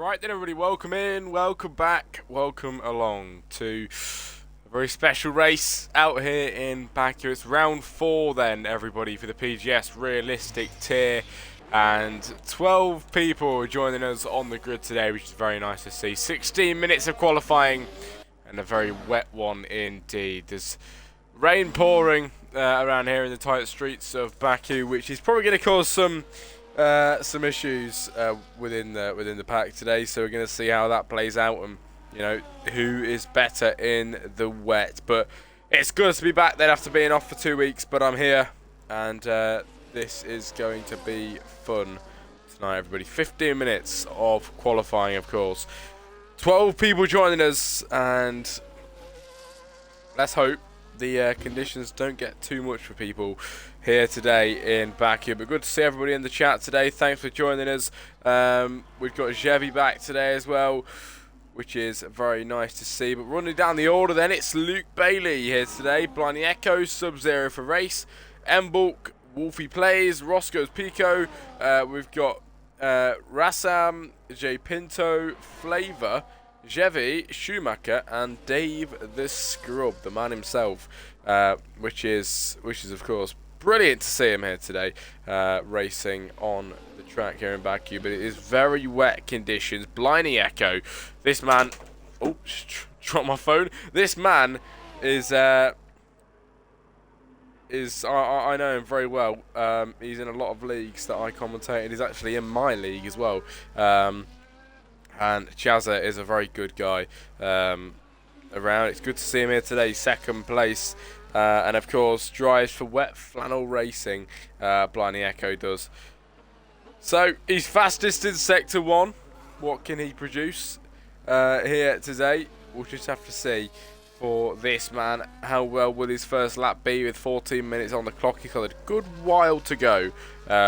Right then everybody, welcome in, welcome back, welcome along to a very special race out here in Baku. It's round 4 then everybody for the PGS realistic tier, and 12 people are joining us on the grid today, which is very nice to see. 16 minutes of qualifying and a very wet one indeed. There's rain pouring around here in the tight streets of Baku, which is probably going to cause some issues within the pack today. So we're going to see how that plays out, and who is better in the wet. But it's good to be back then after being off for 2 weeks. But I'm here, and this is going to be fun tonight, everybody. 15 minutes of qualifying, of course. 12 people joining us, and let's hope the conditions don't get too much for people here today in Baku. But good to see everybody in the chat today. Thanks for joining us. We've got Jevi back today as well, which is very nice to see. But running down the order then, it's Luke Bailey here today. Blinding Echo, Sub-Zero for Race, M-Bulk, Wolfie Plays, Roscoe's Pico. We've got Rassam, J Pinto, Flavor, Jevi, Schumacher, and Dave the Scrub, the man himself, which is of course brilliant to see him here today, racing on the track here in Baku. But it is very wet conditions. Blinding Echo, this man, oh, dropped my phone. This man is I know him very well. He's in a lot of leagues that I commentate, and he's actually in my league as well. And Chazza is a very good guy around. It's good to see him here today, second place. And of course, drives for Wet Flannel Racing, Blinding Echo does. So, he's fastest in Sector 1. What can he produce here today? We'll just have to see for this man. How well will his first lap be with 14 minutes on the clock? He's got a good while to go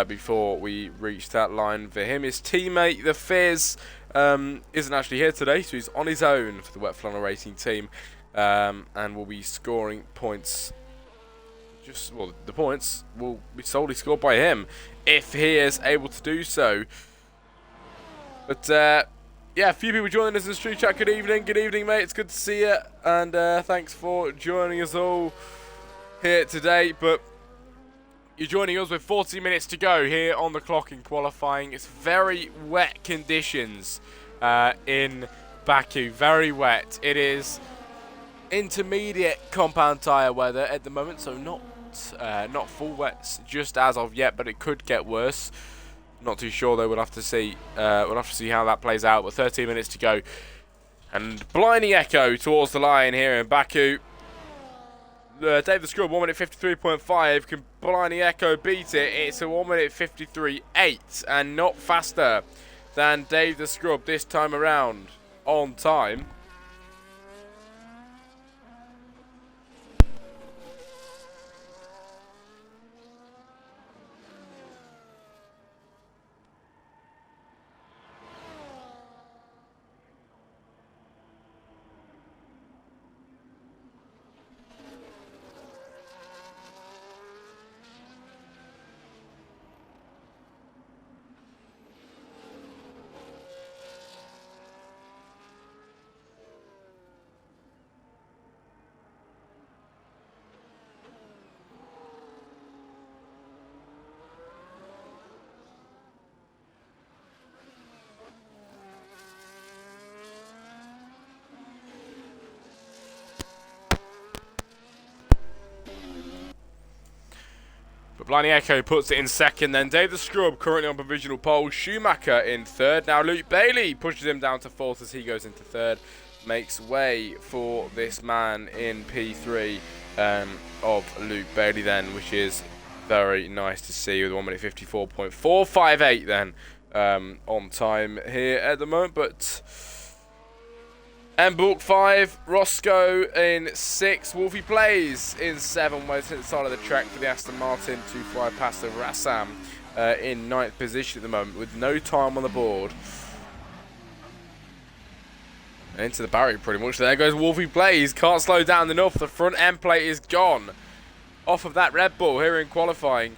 before we reach that line for him. His teammate, the Fizz, isn't actually here today, so he's on his own for the Wet Flannel Racing team, and will be scoring points. The points will be solely scored by him if he is able to do so. But yeah, a few people joining us in the stream chat. Good evening, mate. It's good to see you, and thanks for joining us all here today. But you're joining us with 40 minutes to go here on the clock in qualifying. It's very wet conditions in Baku. Very wet. It is intermediate compound tyre weather at the moment, so not full wets just as of yet, but it could get worse. Not too sure though. We'll have to see. We'll have to see how that plays out. But 13 minutes to go, and Blinding Echo towards the line here in Baku. Dave the Scrub, 1 minute 53.5. Can Blinding Echo beat it? It's a 1 minute 53.8, and not faster than Dave the Scrub this time around on time. But Blinding Echo puts it in second, then Dave the Scrub currently on provisional pole, Schumacher in third. Now Luke Bailey pushes him down to fourth as he goes into third, makes way for this man in P3 of Luke Bailey then, which is very nice to see, with 1 minute 54.458 then on time here at the moment. But M-Bulk 5, Roscoe in 6, Wolfie Plays in 7, where it's at the side of the track for the Aston Martin to fly past the Rassam in 9th position at the moment with no time on the board. And into the barrier pretty much. There goes Wolfie Plays, can't slow down enough, the front end plate is gone off of that Red Bull here in qualifying.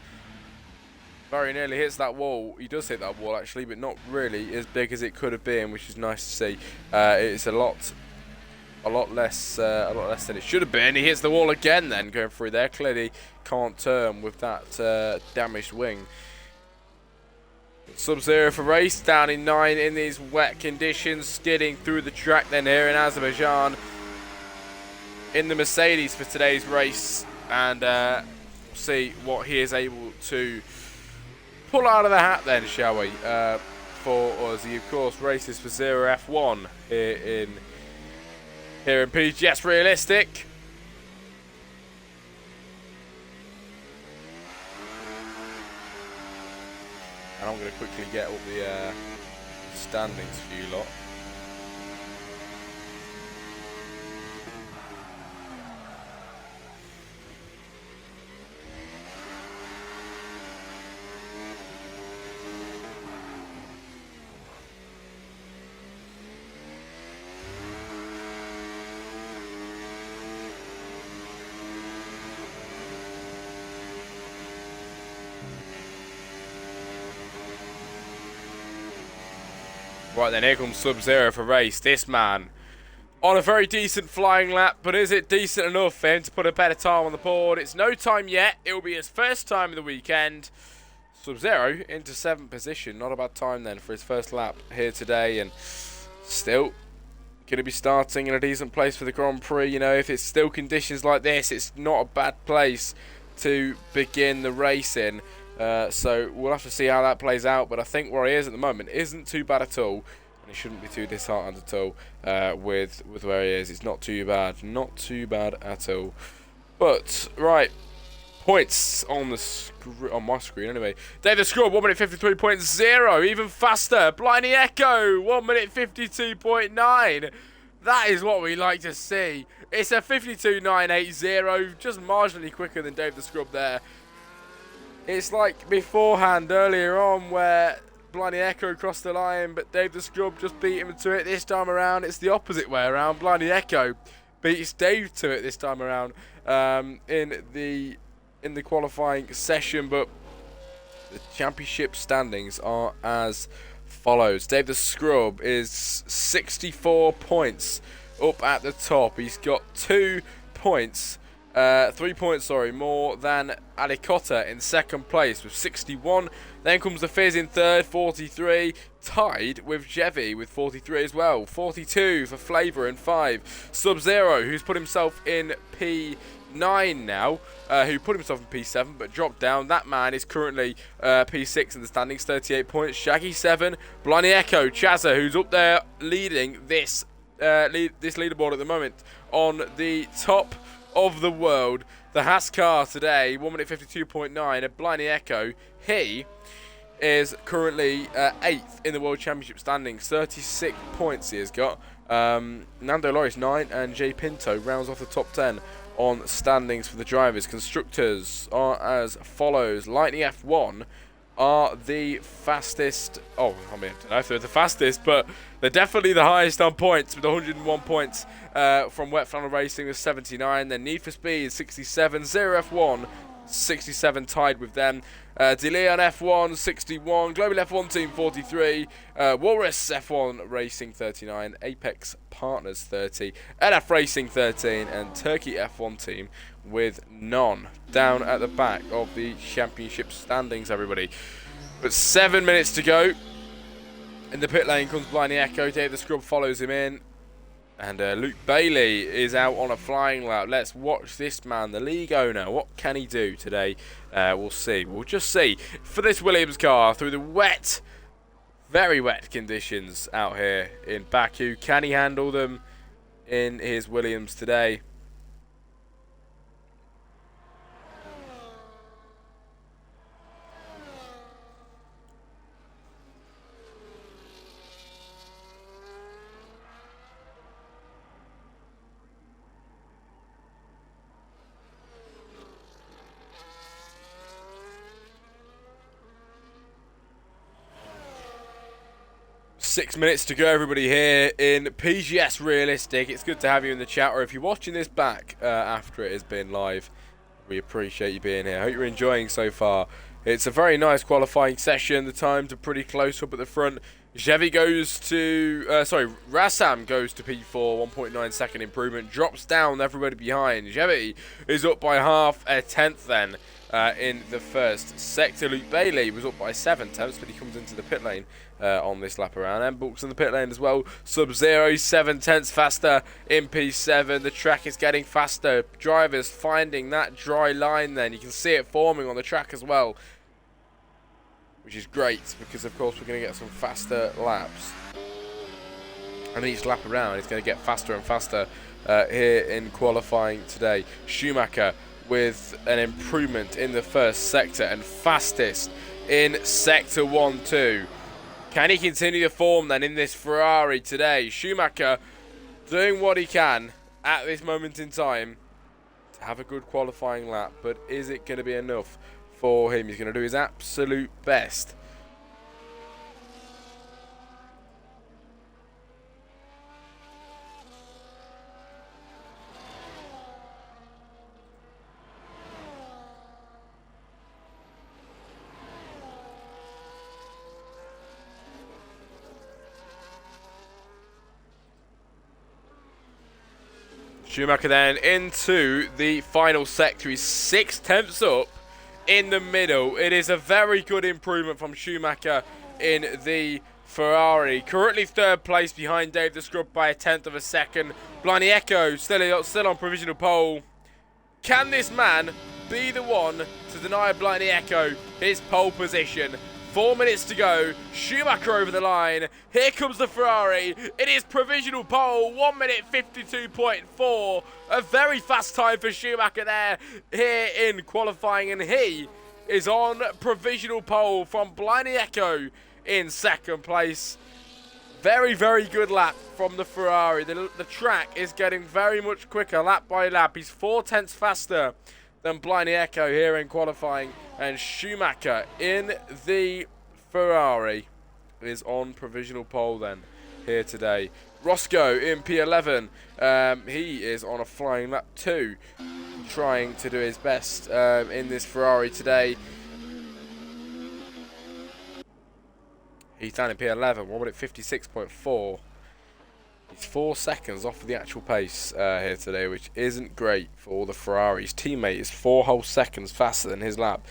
Very nearly hits that wall. He does hit that wall actually, but not really as big as it could have been, which is nice to see. It's a lot less than it should have been. He hits the wall again, then going through there. Clearly can't turn with that damaged wing. Sub-Zero for race, down in 9 in these wet conditions, skidding through the track then here in Azerbaijan in the Mercedes for today's race, and we'll see what he is able to pull out of the hat then, shall we, for us. He of course races for Zero F1 here in PGS Realistic. And I'm going to quickly get up the standings for you lot. Right then, here comes Sub-Zero for race. This man on a very decent flying lap, but is it decent enough for him to put a better time on the board? It's no time yet. It will be his first time of the weekend. Sub-Zero into 7th position. Not a bad time then for his first lap here today, and still going to be starting in a decent place for the Grand Prix. You know, if it's still conditions like this, it's not a bad place to begin the race in. So we'll have to see how that plays out, but I think where he is at the moment isn't too bad at all, and he shouldn't be too disheartened at all with where he is. It's not too bad at all. But right, points on my screen anyway. Dave the Scrub 1 minute 53.0, even faster. Blindy Echo 1 minute 52.9. That is what we like to see. It's a 52.980, just marginally quicker than Dave the Scrub there. It's like beforehand, earlier on, where Blindy Echo crossed the line, but Dave the Scrub just beat him to it. This time around, it's the opposite way around. Blindy Echo beats Dave to it this time around in the qualifying session. But the championship standings are as follows. Dave the Scrub is 64 points up at the top. He's got 2 points. 3 points, sorry, more than Alicota in second place with 61. Then comes the Fizz in third, 43. Tied with Jevy with 43 as well. 42 for Flavour in 5. Sub-Zero, who's put himself in P9 now, who put himself in P7 but dropped down. That man is currently P6 in the standings, 38 points. Shaggy 7. Blindy Echo, Chazza, who's up there leading this leaderboard at the moment on the top of the world. The Haas car today, 1 minute 52.9. A Blindy Echo, he is currently 8th in the World Championship standings, 36 points he has got. Nando Loris 9, and Jay Pinto rounds off the top 10 on standings for the drivers. Constructors are as follows. Lightning F1 are the fastest. Oh, I mean, I don't know if they're the fastest, but they're definitely the highest on points with 101 points from Wet Flannel Racing with 79. Then Need for Speed 67, Zero F1 67 tied with them. De Leon F1 61, Global F1 Team 43, Walrus F1 Racing 39, Apex Partners 30, LF Racing 13, and Turkey F1 Team with none. Down at the back of the championship standings, everybody. But 7 minutes to go. In the pit lane comes Blindy Echo. Dave the Scrub follows him in. And Luke Bailey is out on a flying lap. Let's watch this man, the league owner. What can he do today? We'll see. We'll just see. For this Williams car, through the wet, very wet conditions out here in Baku, can he handle them in his Williams today? Six minutes to go, everybody, here in PGS Realistic. It's good to have you in the chat, or if you're watching this back after it has been live, we appreciate you being here. I hope you're enjoying so far It's a very nice qualifying session. The times are pretty close up at the front. Rassam goes to P4, 1.9 second improvement, drops down everybody behind. Chevy is up by half a tenth then in the first sector. Luke Bailey was up by 7 tenths, but he comes into the pit lane on this lap around. And Book's in the pit lane as well. Sub-Zero, 7 tenths faster in P7. The track is getting faster. Drivers finding that dry line then. You can see it forming on the track as well, which is great because, of course, we're going to get some faster laps. And each lap around is going to get faster and faster here in qualifying today. Schumacher with an improvement in the first sector and fastest in sector 1-2. Can he continue the form then in this Ferrari today? Schumacher doing what he can at this moment in time to have a good qualifying lap, but is it going to be enough for him? He's going to do his absolute best. Schumacher then into the final sector. He's 6 tenths up in the middle. It is a very good improvement from Schumacher in the Ferrari. Currently third place behind Dave the Scrub by a tenth of a second. Bliney Echo still on provisional pole. Can this man be the one to deny Bliney Echo his pole position? 4 minutes to go. Schumacher over the line. Here comes the Ferrari. It is provisional pole. 1 minute 52.4. A very fast time for Schumacher there here in qualifying. And he is on provisional pole from Bliney Echo in second place. Very, very good lap from the Ferrari. The track is getting very much quicker lap by lap. He's 4 tenths faster than Bliney Echo here in qualifying, and Schumacher in the Ferrari is on provisional pole then here today. Roscoe in P11, he is on a flying lap too, trying to do his best in this Ferrari today. He's down in P11, 1 minute 56.4. He's 4 seconds off of the actual pace here today, which isn't great for the Ferrari. His teammate is 4 whole seconds faster than his lap,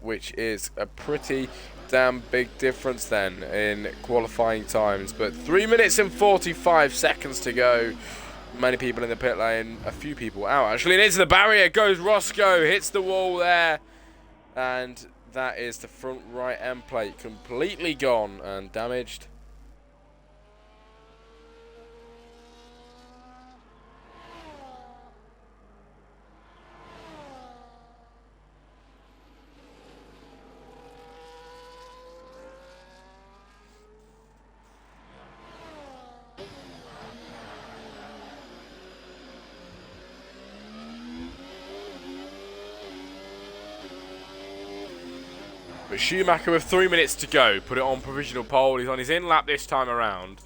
which is a pretty damn big difference then in qualifying times. But 3 minutes and 45 seconds to go. Many people in the pit lane, a few people out actually, and into the barrier goes Roscoe, hits the wall there, and that is the front right end plate completely gone and damaged. But Schumacher with 3 minutes to go put it on provisional pole. He's on his in lap this time around,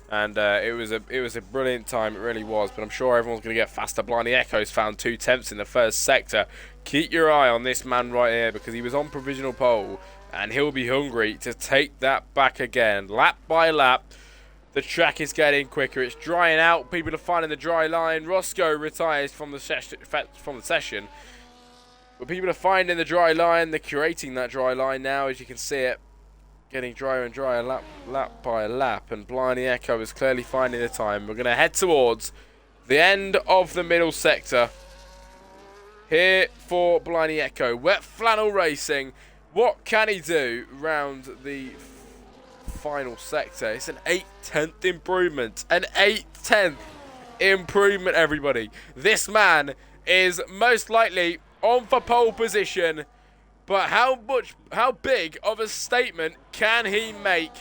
and it was a brilliant time. It really was. But I'm sure everyone's going to get faster. Bliney Echo's found 2 tenths in the first sector. Keep your eye on this man right here because he was on provisional pole, and he'll be hungry to take that back again, lap by lap. The track is getting quicker. It's drying out. People are finding the dry line. Roscoe retires from the session. But people are finding the dry line. They're curating that dry line now, as you can see it. Getting drier and drier lap by lap. And Bliney Echo is clearly finding the time. We're going to head towards the end of the middle sector. Here for Bliney Echo. Wet flannel racing. What can he do round the final sector? It's an 8/10 improvement. An 8/10 improvement, everybody. This man is most likely on for pole position, but how big of a statement can he make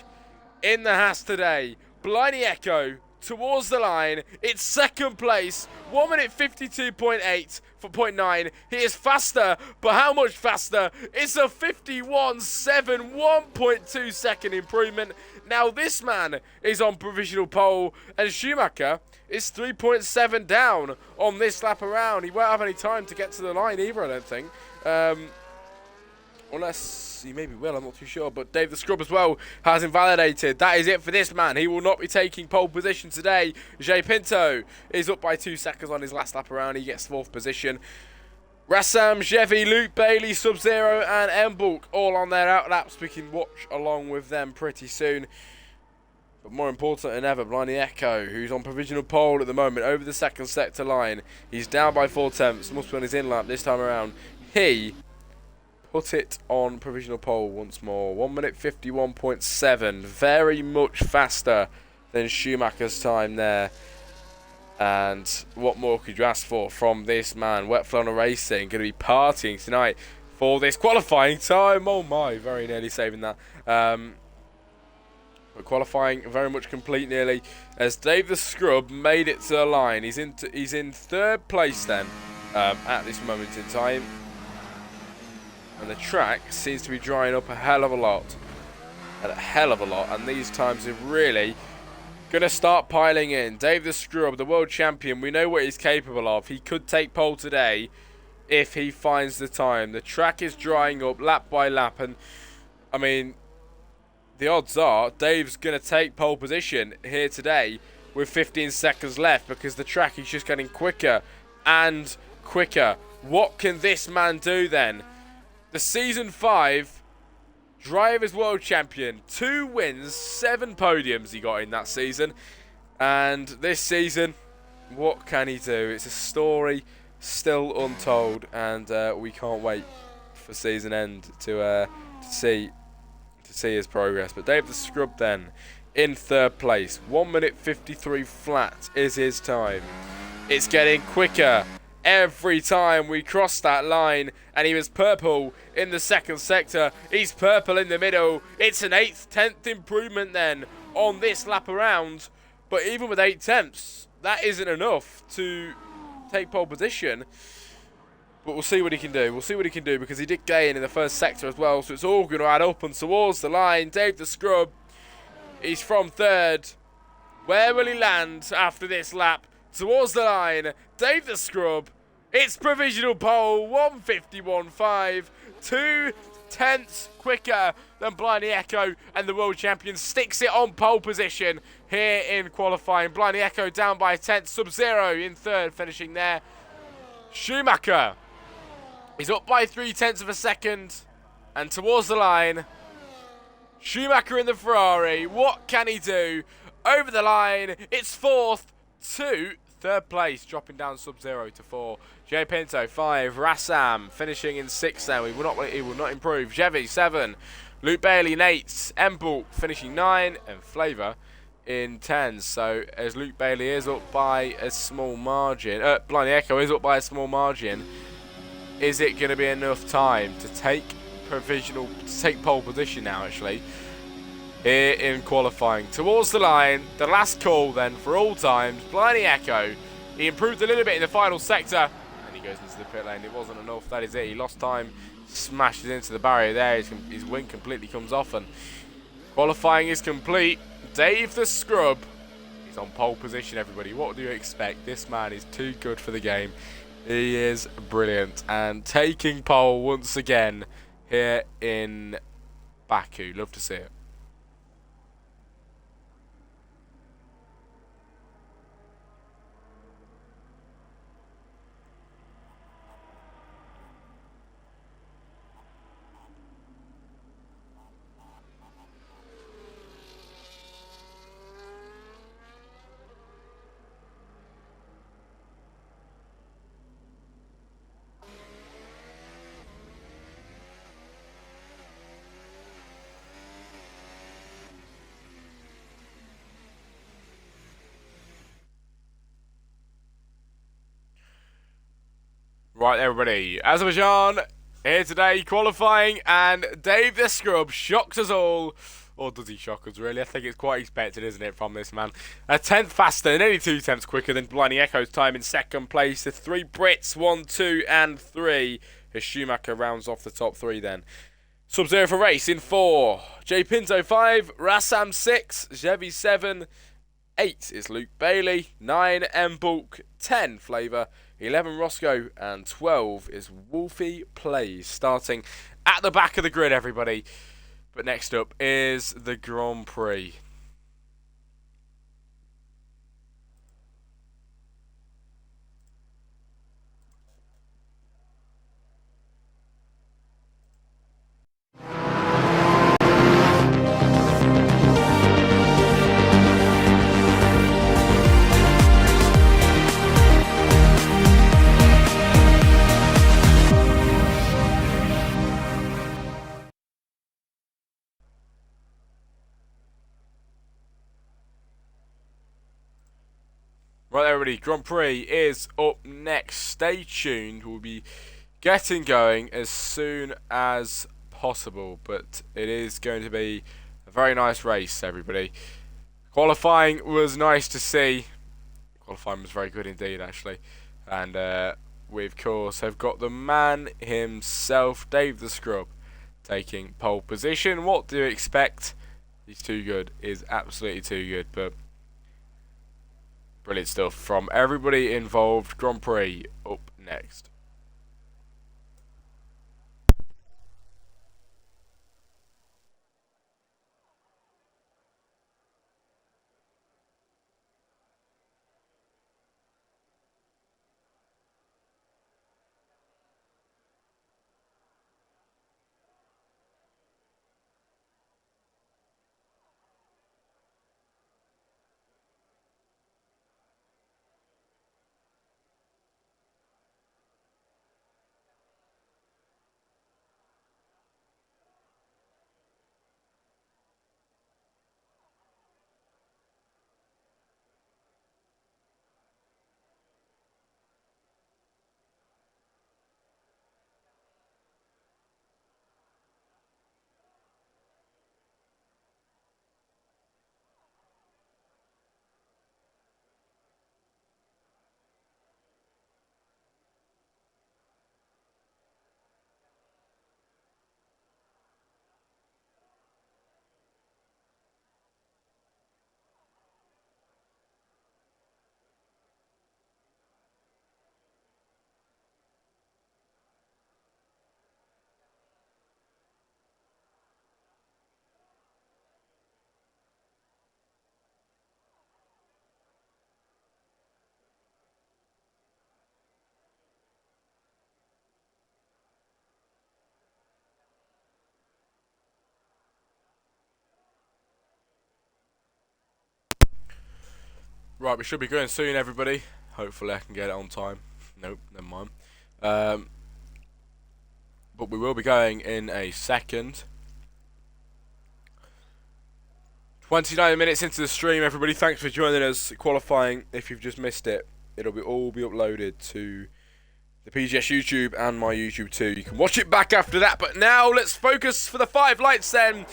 in the Haas today? Bliney Echo towards the line. It's second place, 1 minute 52.8 for 0.9. He is faster, but how much faster? It's a 51.7, 1.2 second improvement. Now this man is on provisional pole, and Schumacher is 3.7 down on this lap around. He won't have any time to get to the line either, I don't think. Unless he maybe will, I'm not too sure. But Dave the Scrub as well has invalidated. That is it for this man. He will not be taking pole position today. Jay Pinto is up by 2 seconds on his last lap around. He gets 4th position. Rassam, Chevy, Luke Bailey, Sub-Zero and M-Bulk all on their out laps. We can watch along with them pretty soon. But more important than ever, Blindy Echo, who's on provisional pole at the moment over the second sector line. He's down by 4 tenths. Must be on his in lap this time around. He put it on provisional pole once more. 1 minute 51.7. Very much faster than Schumacher's time there. And what more could you ask for from this man? Wet Flannel Racing going to be partying tonight for this qualifying time. Oh my, very nearly saving that. But qualifying very much complete nearly, as Dave the Scrub made it to the line. He's in 3rd place then at this moment in time. And the track seems to be drying up a hell of a lot. And these times are really going to start piling in. Dave the Scrub, the world champion, we know what he's capable of. He could take pole today if he finds the time. The track is drying up lap by lap. And, I mean, the odds are Dave's going to take pole position here today with 15 seconds left because the track is just getting quicker and quicker. What can this man do then? The Season 5 Drivers World Champion. 2 wins, 7 podiums he got in that season. And this season, what can he do? It's a story still untold. And we can't wait for season end to see his progress. But Dave the Scrub then in 3rd place. 1 minute 53 flat is his time. It's getting quicker every time we cross that line, and he was purple in the second sector. He's purple in the middle. It's an 8th, 10th improvement then on this lap around. But even with 8 tenths, that isn't enough to take pole position. But we'll see what he can do. We'll see what he can do because he did gain in the first sector as well. So it's all going to add up and towards the line. Dave the Scrub, he's from 3rd. Where will he land after this lap? Towards the line, Dave the Scrub. It's provisional pole, 151.5, 2 tenths quicker than Blindy Echo, and the world champion sticks it on pole position here in qualifying. Blindy Echo down by a tenth, Sub-Zero in 3rd, finishing there. Schumacher is up by 3 tenths of a second, and towards the line, Schumacher in the Ferrari. What can he do? Over the line, it's 4th to 3rd place, dropping down Sub-Zero to 4. Jay Pinto 5, Rassam finishing in 6th now. He will not improve. Chevy 7, Luke Bailey in 8th, M-Bulk finishing 9, and Flavor in 10. So as Luke Bailey is up by a small margin, Blindy Echo is up by a small margin. Is it going to be enough time to take pole position now? Actually, here in qualifying towards the line, the last call then for all times. Blindy Echo, he improved a little bit in the final sector, and he goes into the pit lane. It wasn't enough. That is it. He lost time, smashes into the barrier there. His wing completely comes off, and qualifying is complete. Dave the Scrub is on pole position. Everybody, what do you expect? This man is too good for the game. He is brilliant, and taking pole once again here in Baku. Love to see it. Right, everybody, Azerbaijan here today qualifying, and Dave the Scrub shocks us all. Or does he shock us, really? I think it's quite expected, isn't it, from this man? A tenth faster, nearly 2 tenths quicker than Blindy Echo's time in second place. The 3 Brits, 1, 2, and 3. As Schumacher rounds off the top 3 then. Sub-Zero for race in 4. Jay Pinto 5, Rassam 6, Chevy 7, 8 is Luke Bailey, 9 M-Bulk, 10 Flavor, 11 Roscoe, and 12 is Wolfie Plays, starting at the back of the grid, everybody. But next up is the Grand Prix. Right, everybody, Grand Prix is up next. Stay tuned. We'll be getting going as soon as possible, but it is going to be a very nice race, everybody. Qualifying was nice to see. Qualifying was very good indeed, actually. And we, of course, have got the man himself, Dave the Scrub, taking pole position. What do you expect? He's too good. He's absolutely too good, but brilliant stuff from everybody involved. Grand Prix up next. Right, we should be going soon, everybody. Hopefully I can get it on time. Nope, never mind. But we will be going in a second. 29 minutes into the stream, everybody. Thanks for joining us. Qualifying, if you've just missed it, it'll be all be uploaded to the PGS YouTube and my YouTube too. You can watch it back after that. But now let's focus for the 5 lights then.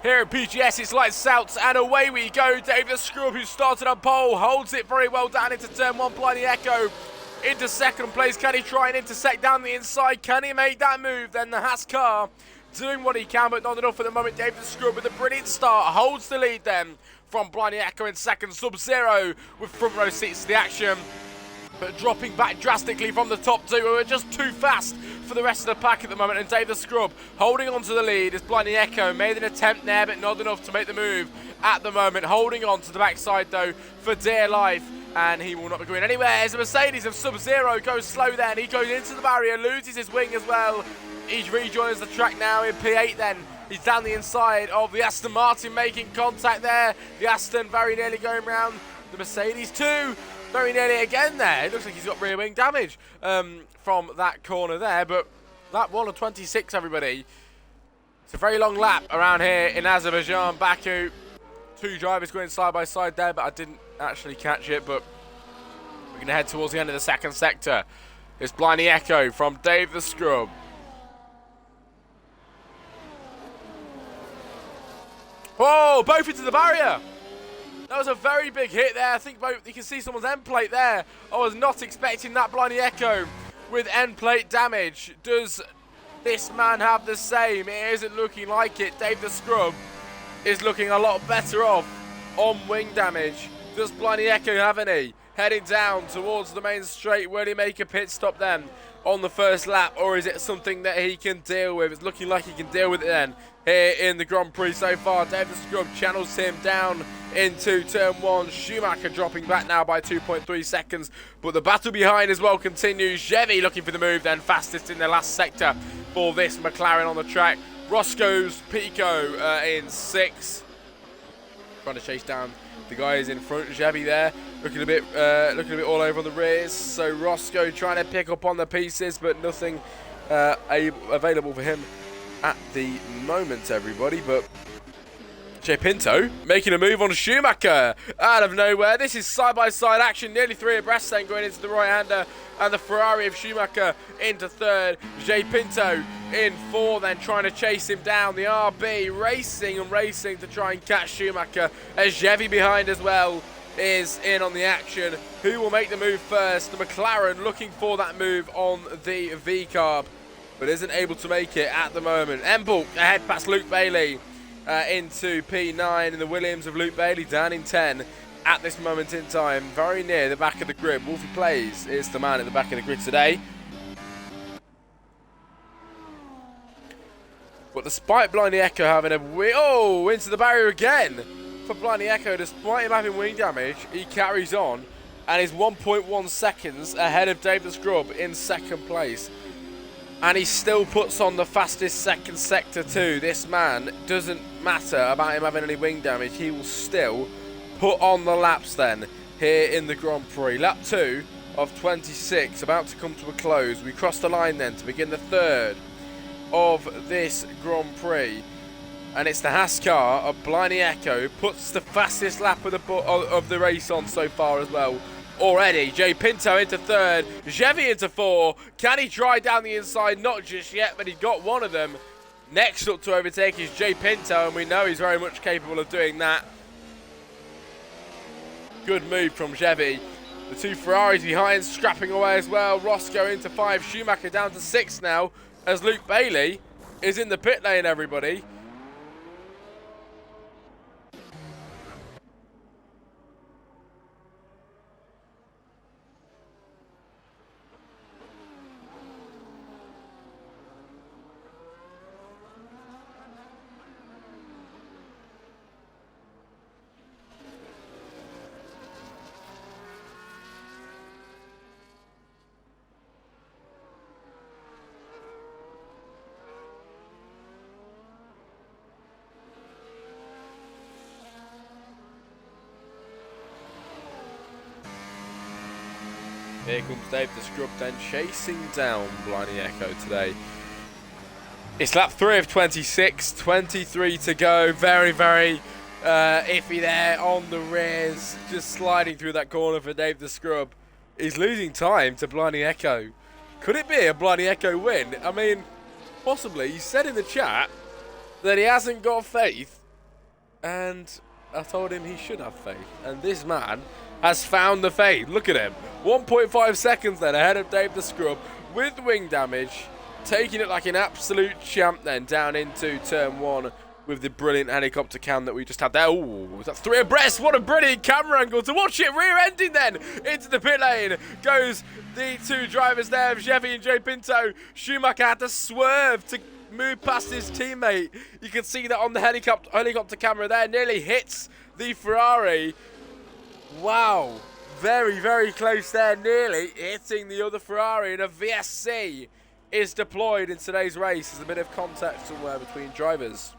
Here at PGS, it's lights out, and away we go. Dave the Scrub, who started on pole, holds it very well down into turn 1. Blinding Echo into second place. Can he try and intersect down the inside? Can he make that move? Then the Haas car doing what he can, but not enough at the moment. Dave the Scrub with a brilliant start, holds the lead then from Blinding Echo in second. Sub-Zero with front row seats to the action, but dropping back drastically from the top 2, who are just too fast for the rest of the pack at the moment. And Dave the Scrub holding on to the lead as Blinding Echo made an attempt there, but not enough to make the move at the moment. Holding on to the backside though for dear life, and he will not be going anywhere as the Mercedes of Sub-Zero goes slow then. He goes into the barrier, loses his wing as well. He rejoins the track now in P8 then. He's down the inside of the Aston Martin, making contact there. The Aston very nearly going round the Mercedes too. Very nearly again there. It looks like he's got rear wing damage from that corner there, but lap 1 of 26, everybody. It's a very long lap around here in Azerbaijan, Baku. 2 drivers going side by side there, but I didn't actually catch it. But we're going to head towards the end of the second sector. It's Blinding Echo from Dave the Scrub. Whoa, both into the barrier. That was a very big hit there. I think both, you can see someone's end plate there. I was not expecting that. Blinding Echo with end plate damage. Does this man have the same? It isn't looking like it. Dave the Scrub is looking a lot better off on wing damage. Does Blinding Echo have any? Heading down towards the main straight. Will he make a pit stop then? on the first lap, or is it something that he can deal with? It's looking like he can deal with it then here in the Grand Prix so far. David Scrub channels him down into turn 1. Schumacher dropping back now by 2.3 seconds, but the battle behind as well continues. Chevy looking for the move then, fastest in the last sector for this McLaren on the track. Roscoe's Pico in 6th, trying to chase down the guys in front. Chevy there looking a bit all over on the rears. So Roscoe trying to pick up on the pieces, but nothing available for him at the moment, everybody. But Jay Pinto making a move on Schumacher out of nowhere. This is side-by-side action, nearly 3 abreast then, going into the right-hander, and the Ferrari of Schumacher into 3rd. Jay Pinto in 4, then trying to chase him down. The RB racing and racing to try and catch Schumacher, as Chevy behind as well is in on the action. Who will make the move first? The McLaren looking for that move on the V-carb, but isn't able to make it at the moment. Empel ahead past Luke Bailey into P9, and the Williams of Luke Bailey down in 10 at this moment in time, very near the back of the grid. Wolfie Plays is the man at the back of the grid today. But despite Blindy Echo having a into the barrier again for Blindy Echo, despite him having wing damage, he carries on and is 1.1 seconds ahead of David Scrub in 2nd place. And he still puts on the fastest second sector too. This man, doesn't matter about him having any wing damage, he will still put on the laps then here in the Grand Prix. Lap 2 of 26 about to come to a close. We cross the line then to begin the 3rd of this Grand Prix. And it's the Haas car of Blindy Echo, puts the fastest lap of the race on so far as well. Already, Jay Pinto into 3rd, Chevy into 4. Can he try down the inside? Not just yet, but he got one of them. Next up to overtake is Jay Pinto, and we know he's very much capable of doing that. Good move from Chevy. The 2 Ferraris behind, scrapping away as well. Roscoe into 5, Schumacher down to 6 now, as Luke Bailey is in the pit lane, everybody. Here comes Dave the Scrub then chasing down Blindy Echo today. It's lap 3 of 26, 23 to go. Very, very iffy there on the rears. Just sliding through that corner for Dave the Scrub. He's losing time to Blindy Echo. Could it be a Blindy Echo win? I mean, possibly. He said in the chat that he hasn't got faith, and I told him he should have faith. And this man has found the faith. Look at him. 1.5 seconds then ahead of Dave the Scrub with wing damage. Taking it like an absolute champ then down into turn 1 with the brilliant helicopter cam that we just had there. Oh, was that 3 abreast? What a brilliant camera angle to watch it. Rear-ending then into the pit lane. Goes the 2 drivers there, Chevy and Jay Pinto. Schumacher had to swerve to move past his teammate. You can see that on the helicopter camera there. Nearly hits the Ferrari. Wow, very, very close there, nearly hitting the other Ferrari, and a VSC is deployed in today's race. There's a bit of contact somewhere between drivers.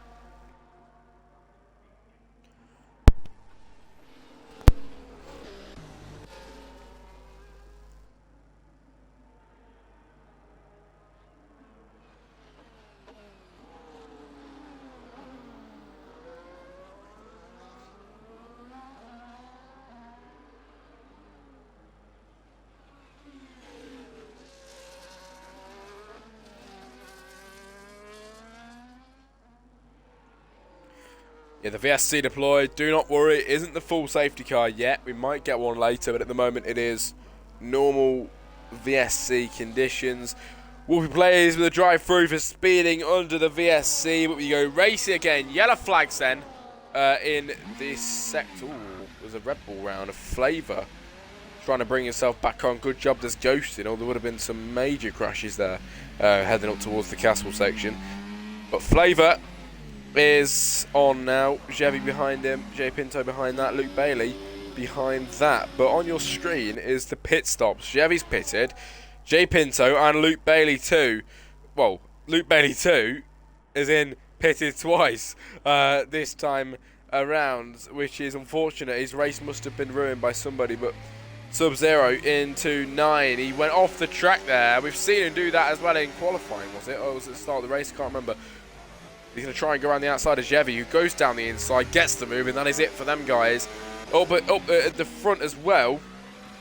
Yeah, the VSC deployed. Do not worry, it isn't the full safety car yet. We might get one later, but at the moment it is normal VSC conditions. Wolfie Plays with a drive-through for speeding under the VSC, but we go racing again. Yellow flags then in this sector. Ooh, there's a Red Bull round of flavour trying to bring himself back on. Good job there's ghosting, or there would have been some major crashes there heading up towards the castle section. But Flavour is on now. Chevy behind him, J Pinto behind that, Luke Bailey behind that. But on your screen is the pit stops. Chevy's pitted, J Pinto and Luke Bailey too. Well, Luke Bailey too is in pitted twice this time around, which is unfortunate. His race must have been ruined by somebody. But Sub-Zero into 9. He went off the track there. We've seen him do that as well in qualifying, was it? Or was it the start of the race? Can't remember. He's going to try and go around the outside of Chevy, who goes down the inside, gets the move, and that is it for them guys. Oh, but up at the front as well,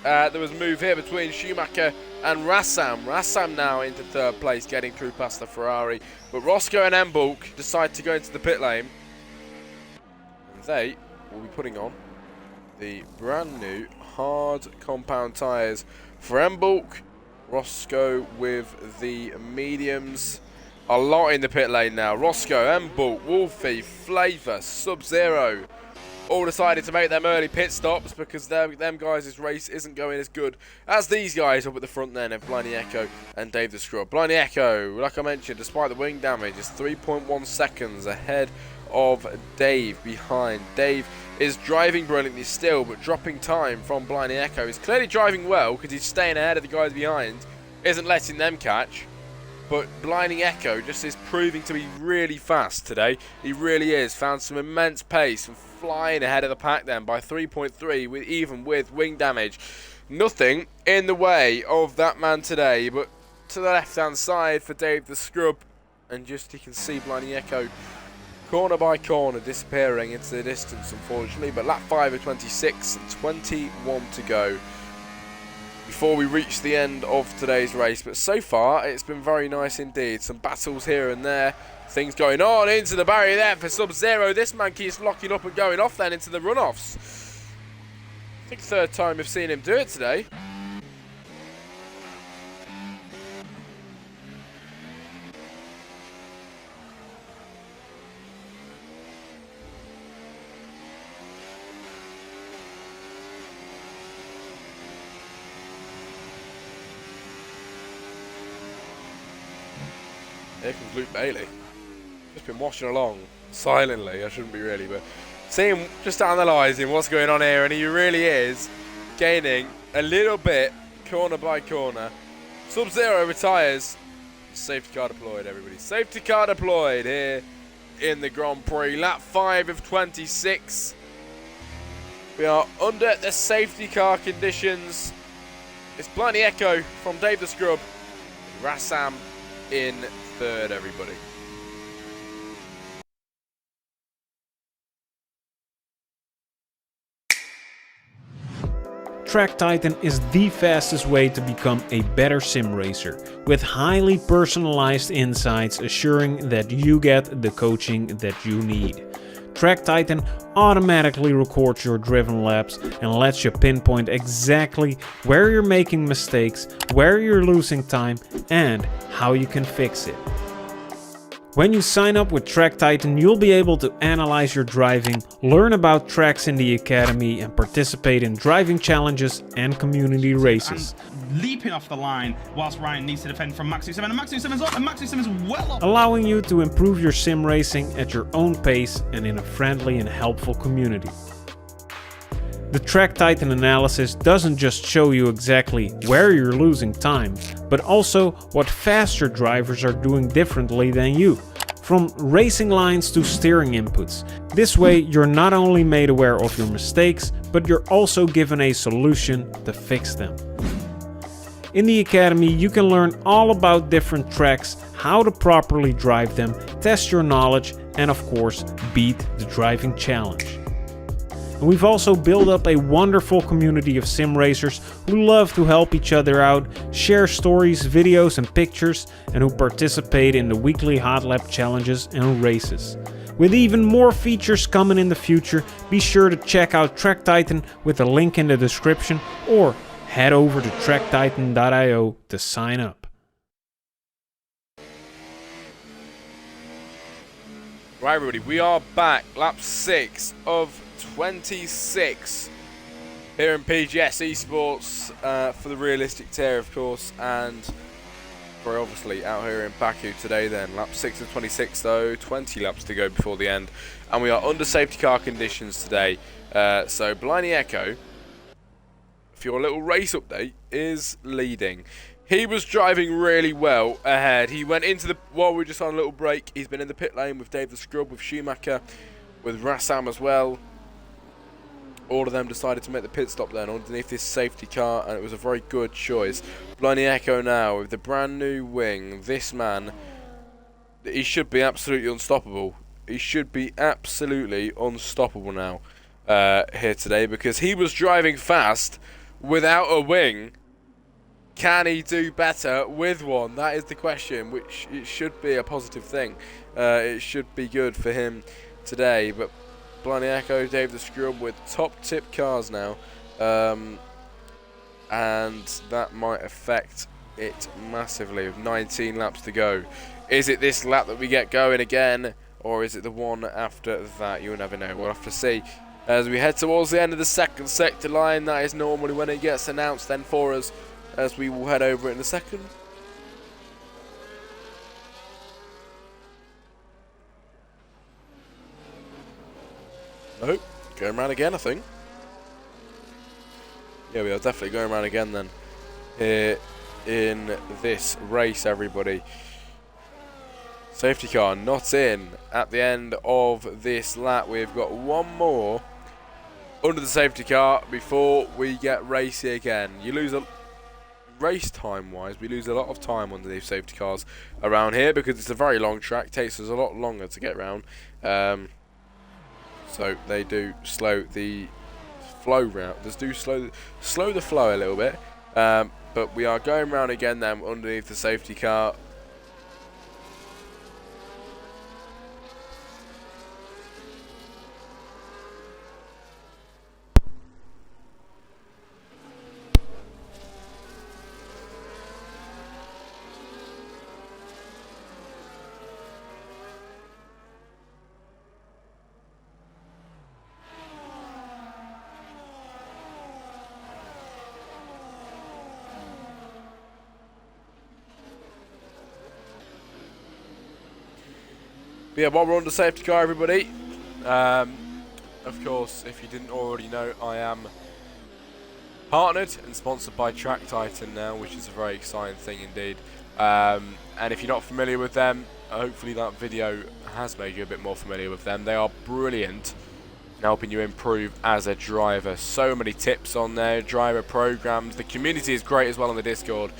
there was a move here between Schumacher and Rassam. Rassam now into 3rd place, getting through past the Ferrari. But Roscoe and Mbulk decide to go into the pit lane. And they will be putting on the brand new hard compound tyres for Mbulk. Roscoe with the mediums. A lot in the pit lane now. Roscoe, Mbulk, Wolfie, Flavour, Sub-Zero all decided to make them early pit stops because them guys' race isn't going as good as these guys up at the front then of Bliney Echo and Dave the Scrub. Bliney Echo, like I mentioned, despite the wing damage, is 3.1 seconds ahead of Dave behind. Dave is driving brilliantly still, but dropping time from Bliney Echo. He's clearly driving well because he's staying ahead of the guys behind, isn't letting them catch. But Blinding Echo just is proving to be really fast today. He really is. Found some immense pace and flying ahead of the pack then by 3.3, even with wing damage. Nothing in the way of that man today. But to the left-hand side for Dave the Scrub. And just you can see Blinding Echo corner by corner disappearing into the distance, unfortunately. But lap 5 of 26 and 21 to go before we reach the end of today's race. But so far it's been very nice indeed. Some battles here and there, things going on into the barrier there for Sub-Zero. This man keeps locking up and going off then into the runoffs. I think 3rd time we've seen him do it today. Here comes Luke Bailey. Just been watching along silently. I shouldn't be really, but seeing, just analysing what's going on here, and he really is gaining a little bit corner by corner. Sub-Zero retires. Safety car deployed, everybody. Safety car deployed here in the Grand Prix. Lap 5 of 26. We are under the safety car conditions. It's Bliney Echo from Dave the Scrub. Rassam in 3rd, everybody. Track Titan is the fastest way to become a better sim racer, with highly personalized insights assuring that you get the coaching that you need. Track Titan automatically records your driven laps and lets you pinpoint exactly where you're making mistakes, where you're losing time, and how you can fix it. When you sign up with Track Titan, you'll be able to analyze your driving, learn about tracks in the academy, and participate in driving challenges and community races. Leaping off the line whilst Ryan needs to defend from Max 27, and Max 27's up, and Max 27's well up. Allowing you to improve your sim racing at your own pace and in a friendly and helpful community. The Track Titan analysis doesn't just show you exactly where you're losing time, but also what faster drivers are doing differently than you, from racing lines to steering inputs. This way you're not only made aware of your mistakes, but you're also given a solution to fix them. In the Academy you can learn all about different tracks, how to properly drive them, test your knowledge, and of course beat the driving challenge. And we've also built up a wonderful community of sim racers who love to help each other out, share stories, videos and pictures, and who participate in the weekly Hot Lap challenges and races. With even more features coming in the future, be sure to check out Track Titan with a link in the description, or head over to tracktitan.io to sign up. Right, everybody, we are back. Lap 6 of 26. here in PGS Esports for the realistic tier, of course, and we're obviously out here in Baku today then. Lap 6 of 26 though, 20 laps to go before the end, and we are under safety car conditions today. So Bliney Echo, for your little race update, is leading. He was driving really well ahead. He went into the, while we were just on a little break, he's been in the pit lane with Dave the Scrub, with Schumacher, with Rassam as well. All of them decided to make the pit stop then underneath this safety car, and it was a very good choice. Bliney Echo now with the brand new wing. This man, he should be absolutely unstoppable. He should be absolutely unstoppable now here today, because he was driving fast without a wing. Can he do better with one? That is the question, which it should be a positive thing. It should be good for him today. But Bliney Echo, Dave the Scrub with top tip cars now. And that might affect it massively with 19 laps to go. Is it this lap that we get going again, or is it the one after that? You'll never know. We'll have to see. As we head towards the end of the second sector line, that is normally when it gets announced then for us, as we will head over it in a second. Nope, going around again, I think. Yeah, we are definitely going around again then, here in this race, everybody. Safety car not in at the end of this lap. We've got one more under the safety car before we get racy again. You lose a race time wise, we lose a lot of time under these safety cars around here because it's a very long track. Takes us a lot longer to get around, so they do slow the flow route. Just do slow the flow a little bit, but we are going round again then underneath the safety car. But yeah, while we're on the safety car, everybody, of course, if you didn't already know, I am partnered and sponsored by Track Titan now, which is a very exciting thing indeed. And if you're not familiar with them, hopefully that video has made you a bit more familiar with them. They are brilliant in helping you improve as a driver. So many tips on there, driver programs. The community is great as well on the Discord.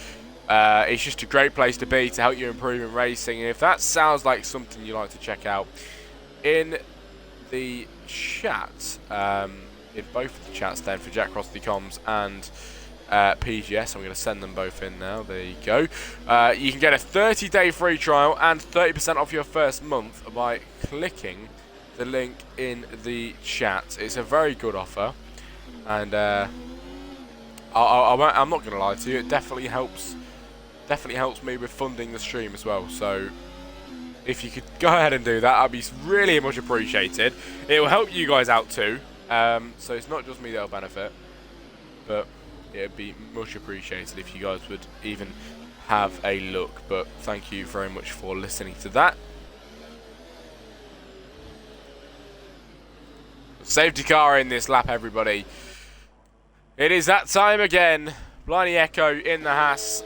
It's just a great place to be to help you improve in racing. And if that sounds like something you like to check out, in the chat, in both of the chats then for Jack Cross the Comms and PGS, I'm going to send them both in now. There you go. You can get a 30-day free trial and 30% off your first month by clicking the link in the chat. It's a very good offer, and I'm not going to lie to you, it definitely helps me with funding the stream as well. So if you could go ahead and do that, I'd be really much appreciated. It will help you guys out too, so it's not just me that'll benefit, but it'd be much appreciated if you guys would even have a look. But thank you very much for listening to that. Safety car in this lap, everybody. It is that time again. Bliney Echo in the Haas.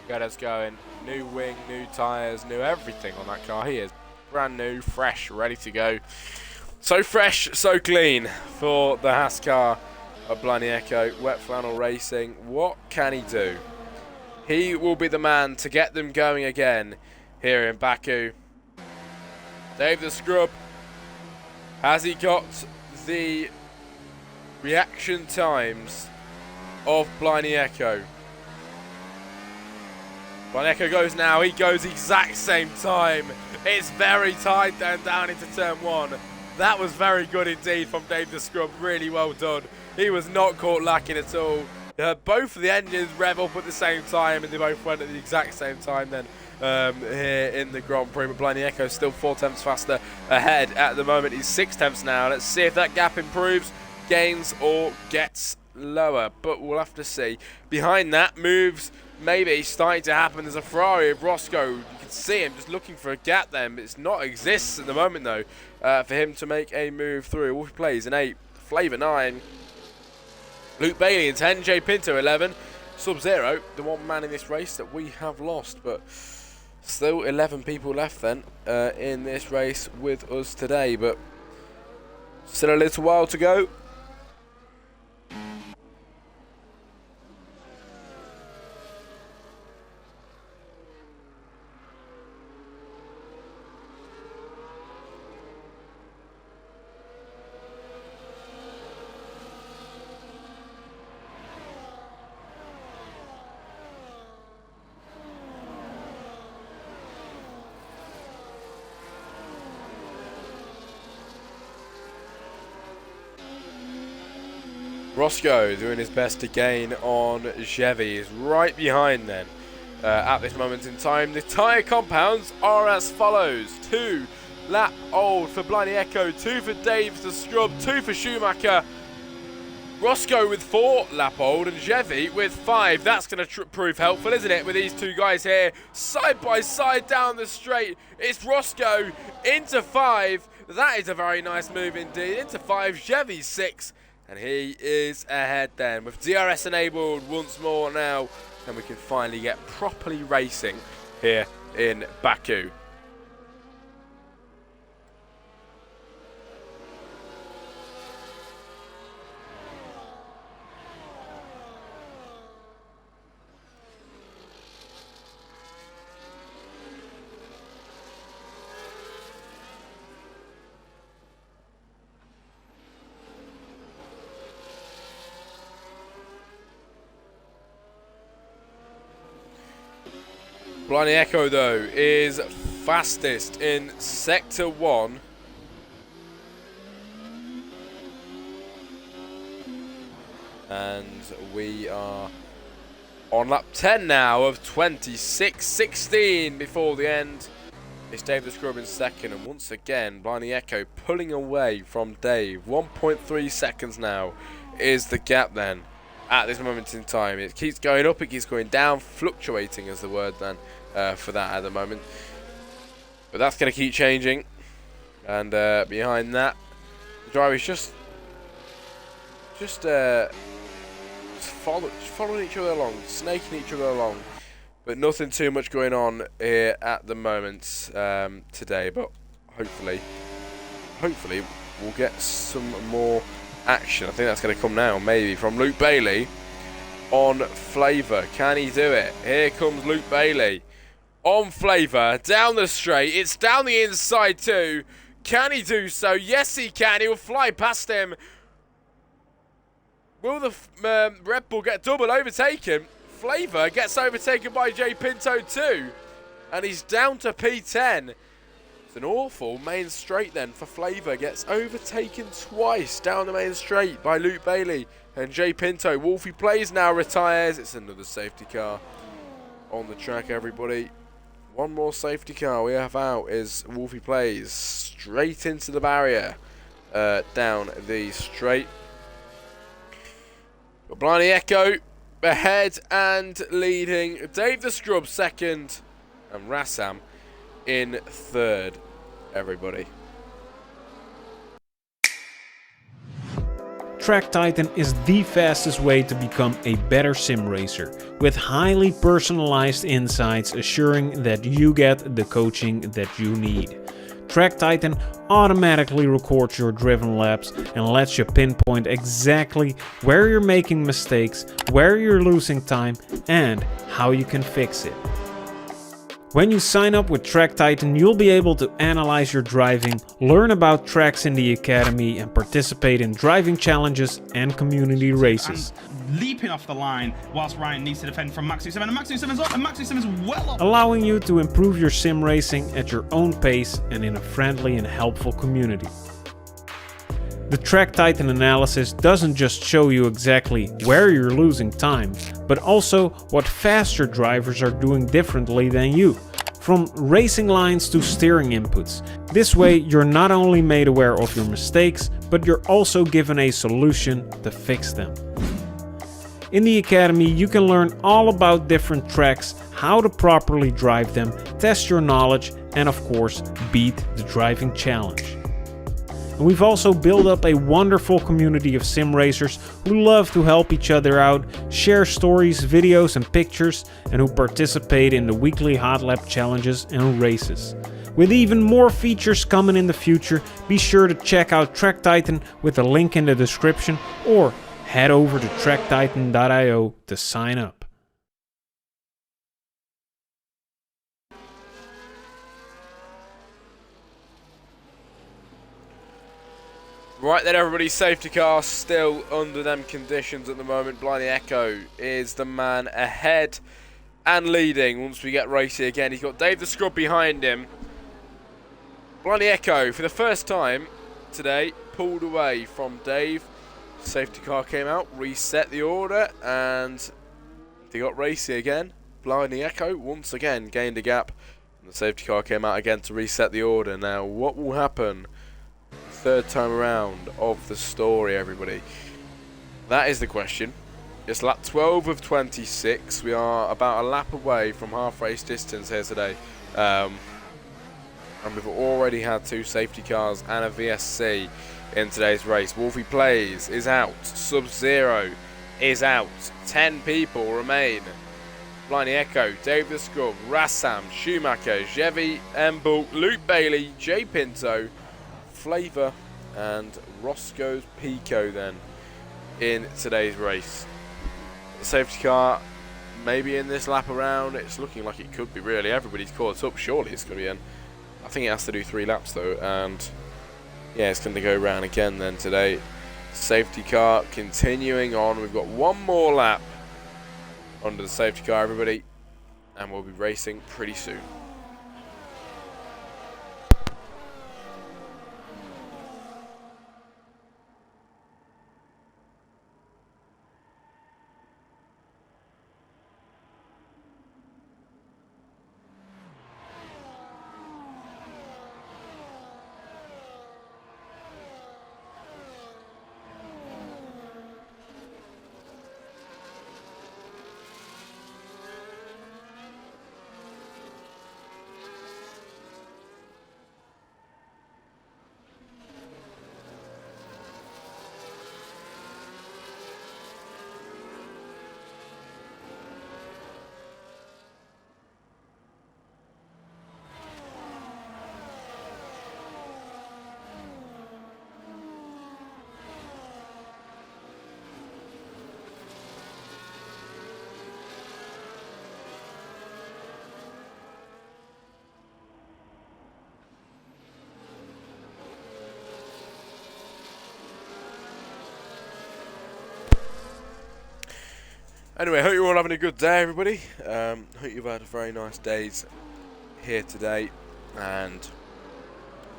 Get us going. New wing, new tyres, new everything on that car. He is brand new, fresh, ready to go. So fresh, so clean for the Haas car of Bliney Echo. Wet Flannel Racing. What can he do? He will be the man to get them going again here in Baku. Dave the Scrub, has he got the reaction times of Bliney Echo? Bliney Echo goes now. He goes exact same time. It's very tight down into turn one. That was very good indeed from Dave the Scrub. Really well done. He was not caught lacking at all. Both of the engines rev up at the same time, and they both went at the exact same time then here in the Grand Prix. But Bliney Echo still 4 tenths faster ahead at the moment. He's 6 tenths now. Let's see if that gap improves, gains, or gets lower, but we'll have to see. Behind that, moves maybe starting to happen. There's a Ferrari of Roscoe. You can see him just looking for a gap there. It's not exists at the moment, though, for him to make a move through. Wolfie Plays in 8, Flavor 9, Luke Bailey in 10, Jay Pinto 11, Sub-Zero, the one man in this race that we have lost, but still 11 people left then in this race with us today, but still a little while to go. Roscoe doing his best to gain on Chevy is right behind then. At this moment in time, the tyre compounds are as follows: 2 lap old for Blindy Echo, 2 for Dave the Scrub, 2 for Schumacher. Roscoe with 4 lap old and Chevy with 5. That's going to prove helpful, isn't it, with these two guys here side by side down the straight. It's Roscoe into 5. That is a very nice move indeed. Into 5, Chevy 6. And he is ahead then with DRS enabled once more now, and we can finally get properly racing here in Baku. Blindy Echo, though, is fastest in Sector 1. And we are on lap 10 now of 26.16 before the end. It's Dave the Scrub in second, and once again, Blindy Echo pulling away from Dave. 1.3 seconds now is the gap then. At this moment in time, it keeps going up, it keeps going down, fluctuating is the word then for that at the moment. But that's going to keep changing, and behind that, the driver is just following each other along, snaking each other along. But nothing too much going on here at the moment today. But hopefully we'll get some more action. I think that's going to come now, maybe, from Luke Bailey on Flavor. Can he do it? Here comes Luke Bailey on Flavor, down the straight. It's down the inside too. Can he do so? Yes, he can. He will fly past him. Will the Red Bull get double overtaken? Flavor gets overtaken by Jay Pinto too. And he's down to P10. It's an awful main straight then for Flavor. Gets overtaken twice down the main straight by Luke Bailey and Jay Pinto. Wolfie Plays now retires. It's another safety car on the track, everybody. One more safety car we have out is Wolfie Plays. Straight into the barrier down the straight. But Blindy Echo ahead and leading. Dave the Scrub second and Rassam in third, everybody. Track Titan is the fastest way to become a better sim racer, with highly personalized insights assuring that you get the coaching that you need. Track Titan automatically records your driven laps and lets you pinpoint exactly where you're making mistakes, where you're losing time, and how you can fix it. When you sign up with Track Titan, you'll be able to analyze your driving, learn about tracks in the academy, and participate in driving challenges and community races. And leaping off the line whilst Ryan needs to defend from Max 27, and Max 27's up, and Max 27's well up. Allowing you to improve your sim racing at your own pace and in a friendly and helpful community. The Track Titan analysis doesn't just show you exactly where you're losing time, but also what faster drivers are doing differently than you, from racing lines to steering inputs. This way you're not only made aware of your mistakes, but you're also given a solution to fix them. In the Academy, you can learn all about different tracks, how to properly drive them, test your knowledge, and of course, beat the driving challenge. And we've also built up a wonderful community of sim racers who love to help each other out, share stories, videos and pictures, and who participate in the weekly hot lap challenges and races. With even more features coming in the future, be sure to check out Track Titan with a link in the description, or head over to tracktitan.io to sign up. Right then everybody, safety car still under them conditions at the moment. Blindy Echo is the man ahead and leading once we get racing again. He's got Dave the Scrub behind him. Blindy Echo, for the first time today, pulled away from Dave. Safety car came out, reset the order, and they got racing again. Blindy Echo once again gained a gap. And the safety car came out again to reset the order. Now, what will happen? Third time around of the story, everybody. That is the question. It's lap 12 of 26. We are about a lap away from half race distance here today. And we've already had 2 safety cars and a VSC in today's race. Wolfie Plays is out. Sub-Zero is out. 10 people remain. Blindy Echo, Dave the Scrub, Rassam, Schumacher, Jevi, Embull, Luke Bailey, Jay Pinto, Flavor and Roscoe's Pico then in today's race. The safety car maybe in this lap around. It's looking like it could be, really. Everybody's caught up. Surely it's going to be in. I think it has to do 3 laps though, and yeah, it's going to go around again then today. Safety car continuing on. We've got 1 more lap under the safety car, everybody, and we'll be racing pretty soon. Anyway, hope you're all having a good day, everybody. Hope you've had a very nice days here today. And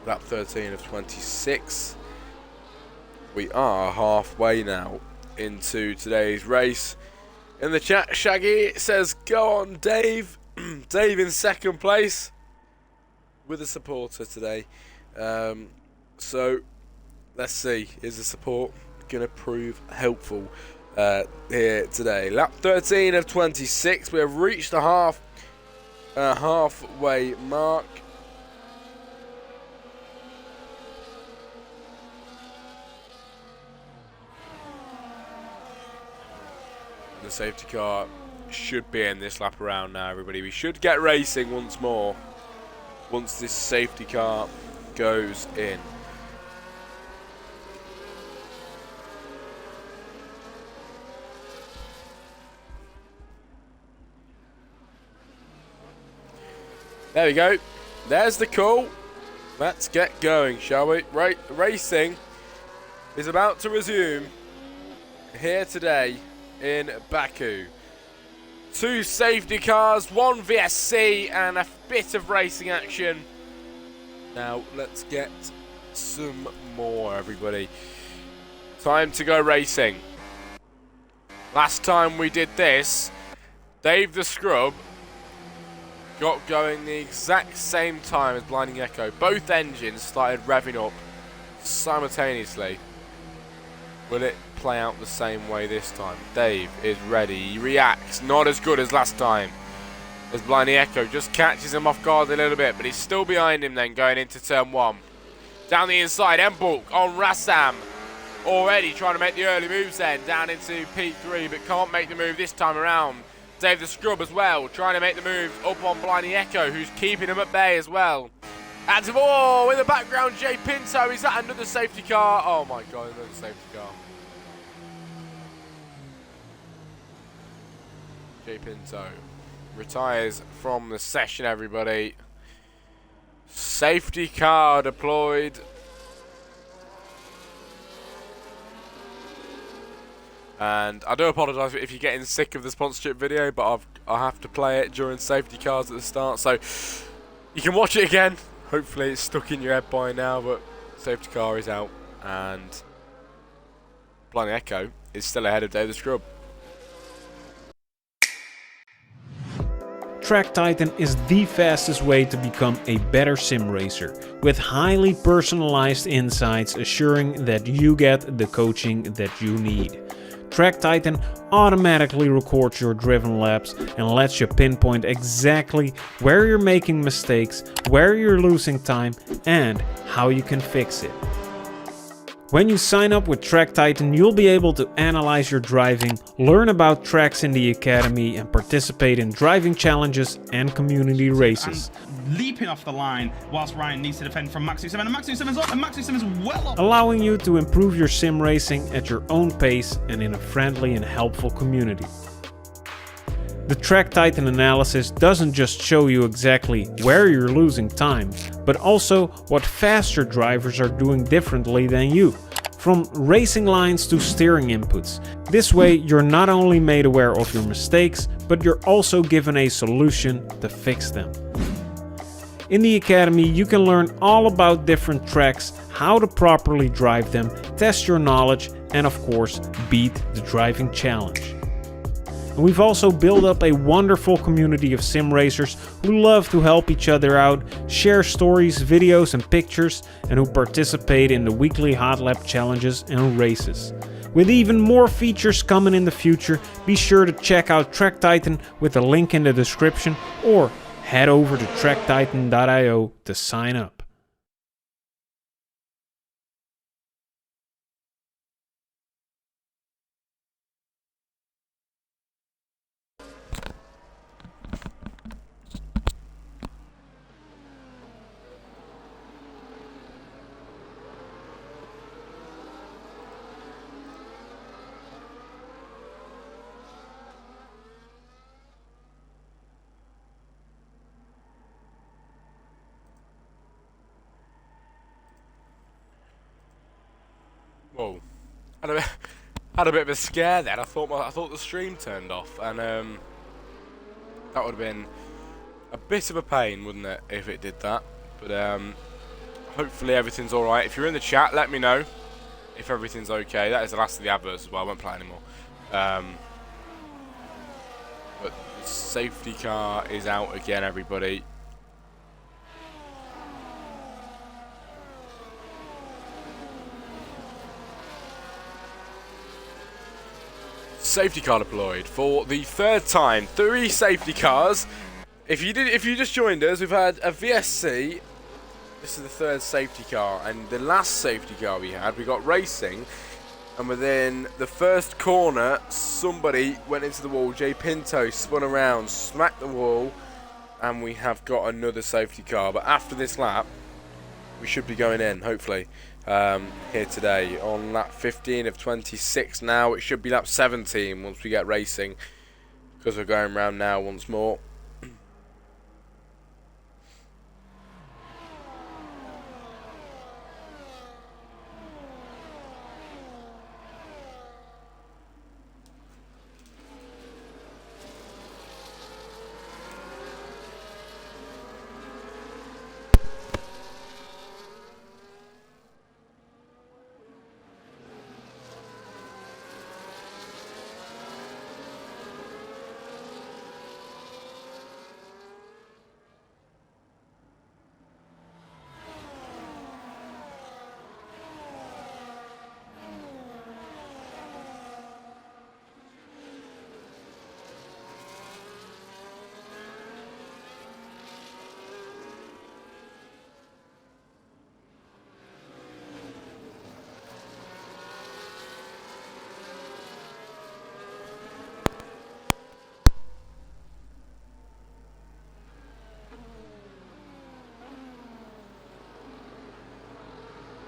lap 13 of 26. We are halfway now into today's race. In the chat, Shaggy says, "Go on, Dave." Dave in second place with a supporter today. So let's see, is the support going to prove helpful here today? Lap 13 of 26. We have reached the halfway mark. The safety car should be in this lap around now, everybody. We should get racing once more once this safety car goes in. There we go. There's the call. Let's get going, shall we? Right, racing is about to resume here today in Baku. 2 safety cars, 1 VSC, and a bit of racing action. Now, let's get some more, everybody. Time to go racing. Last time we did this, Dave the Scrub got going the exact same time as Blinding Echo. Both engines started revving up simultaneously. Will it play out the same way this time. Dave is ready. He reacts. Not as good as last time. As Blindy Echo just catches him off guard a little bit, but he's still behind him then going into turn 1. Down the inside, Mbulk on Rassam. Already trying to make the early moves then. Down into P3, but can't make the move this time around. Dave the Scrub as well, trying to make the move up on Blindy Echo, who's keeping him at bay as well. Active, oh, in the background, Jay Pinto. Is that another safety car? Oh my God, another safety car. Jay Pinto retires from the session, everybody. Safety car deployed. And I do apologise if you're getting sick of the sponsorship video, but I have to play it during safety cars at the start, so you can watch it again. Hopefully it's stuck in your head by now, but safety car is out, and Blindy Echo is still ahead of Dave the Scrub. Track Titan is the fastest way to become a better sim racer, with highly personalized insights assuring that you get the coaching that you need. Track Titan automatically records your driven laps and lets you pinpoint exactly where you're making mistakes, where you're losing time, and how you can fix it. When you sign up with Track Titan, you'll be able to analyze your driving, learn about tracks in the academy, and participate in driving challenges and community races. And leaping off the line whilst Ryan needs to defend from Maxu7, and Maxu7's up, and Maxu7's well up. Allowing you to improve your sim racing at your own pace and in a friendly and helpful community. The Track Titan analysis doesn't just show you exactly where you're losing time, but also what faster drivers are doing differently than you, from racing lines to steering inputs. This way you're not only made aware of your mistakes, but you're also given a solution to fix them. In the Academy you can learn all about different tracks, how to properly drive them, test your knowledge, and of course beat the driving challenge. And we've also built up a wonderful community of sim racers who love to help each other out, share stories, videos and pictures, and who participate in the weekly hot lap challenges and races. With even more features coming in the future, be sure to check out Track Titan with a link in the description, or head over to tracktitan.io to sign up. Whoa, had a bit of a scare then. I thought the stream turned off, and that would have been a bit of a pain, wouldn't it, if it did that? But hopefully everything's all right. If you're in the chat, let me know if everything's okay. That is the last of the adverts as well. I won't play anymore. But the safety car is out again, everybody. Safety car deployed for the third time. 3 safety cars. If you just joined us, we've had a VSC. This is the 3rd safety car, and the last safety car we got racing, and within the first corner, somebody went into the wall. Jay Pinto spun around, smacked the wall, and we have got another safety car. But after this lap, we should be going in, hopefully. Here today on lap 15 of 26 now. It should be lap 17 once we get racing, because we're going round now once more.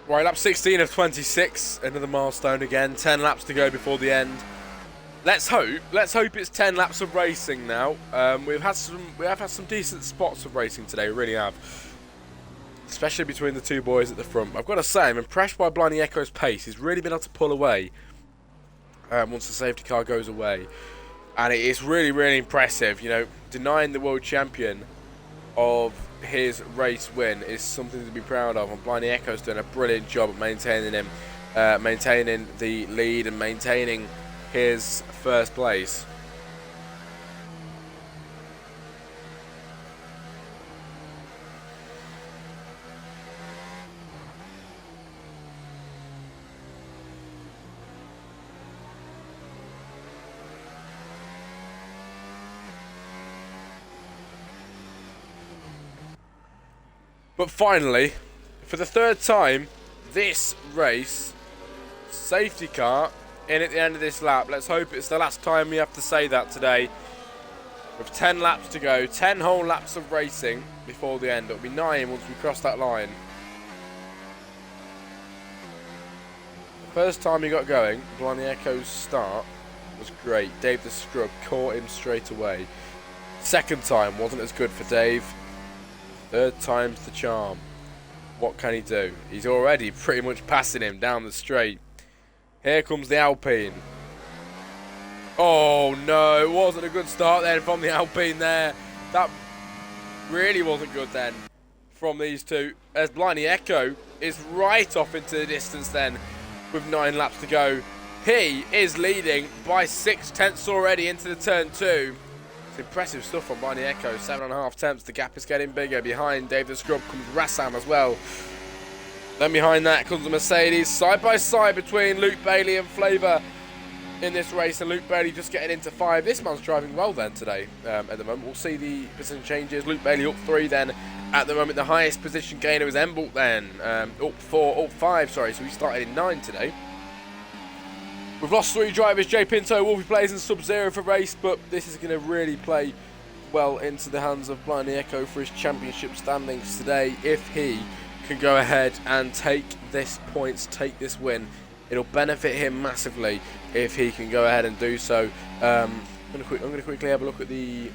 Right, lap 16 of 26. Another milestone again. 10 laps to go before the end. Let's hope it's 10 laps of racing now. We have had some decent spots of racing today. We really have. Especially between the two boys at the front. I've got to say, I'm impressed by Blindy Echo's pace. He's really been able to pull away once the safety car goes away. And it is really, really impressive. You know, denying the world champion of his race win is something to be proud of. And Blindy Echo's doing a brilliant job of maintaining him, maintaining the lead and maintaining his first place. But finally, for the third time this race, safety car in at the end of this lap. Let's hope it's the last time we have to say that today. With 10 laps to go, 10 whole laps of racing before the end. It'll be 9 once we cross that line. The first time he got going, Blindy Echo's start was great. Dave the Scrub caught him straight away. Second time wasn't as good for Dave. Third time's the charm. What can he do? He's already pretty much passing him down the straight. Here comes the Alpine. Oh no, it wasn't a good start then from the Alpine there. That really wasn't good then from these two. As Blindy Echo is right off into the distance then with 9 laps to go. He is leading by 6/10 already into the turn 2. It's impressive stuff from Blindy Echo. 7.5 tenths. The gap is getting bigger. Behind Dave the Scrub comes Rassam as well. Then behind that comes the Mercedes. Side by side between Luke Bailey and Flavour in this race. And Luke Bailey just getting into 5. This man's driving well then today at the moment. We'll see the position changes. Luke Bailey up 3 then. At the moment, the highest position gainer is Embolt then. Up 5, sorry. So he started in 9 today. We've lost 3 drivers. Jay Pinto, Wolfie Plays and Sub-Zero for race. But this is going to really play well into the hands of Blindy Echo for his championship standings today. If he can go ahead and take this points, take this win, it'll benefit him massively if he can go ahead and do so. I'm going to quickly have a look at the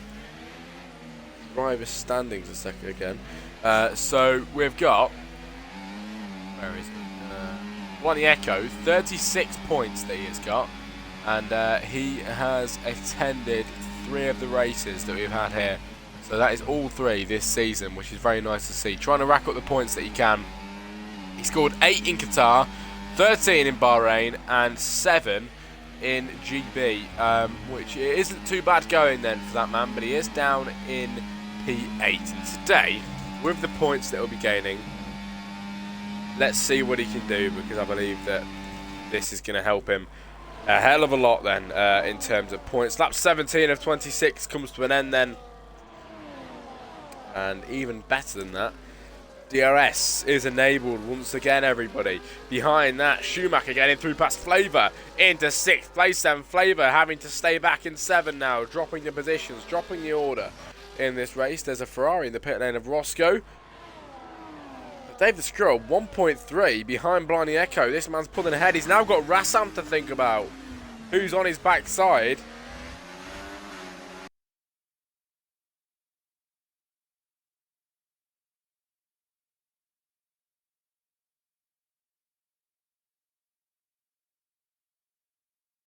driver standings a second again. So we've got, where is it? Blindy Echo, 36 points that he has got, and he has attended 3 of the races that we've had here. So that is all 3 this season, which is very nice to see. Trying to rack up the points that he can. He scored 8 in Qatar, 13 in Bahrain, and 7 in GB, which isn't too bad going then for that man, but he is down in P8. Today, with the points that he'll be gaining, let's see what he can do, because I believe that this is going to help him a hell of a lot then in terms of points. Lap 17 of 26 comes to an end then. And even better than that, DRS is enabled once again, everybody. Behind that, Schumacher getting through past Flavour into 6th place then. Flavour having to stay back in 7 now, dropping the positions, dropping the order in this race. There's a Ferrari in the pit lane of Roscoe. Dave the Scrub, 1.3 behind Blindy Echo. This man's pulling ahead. He's now got Rassam to think about, who's on his backside.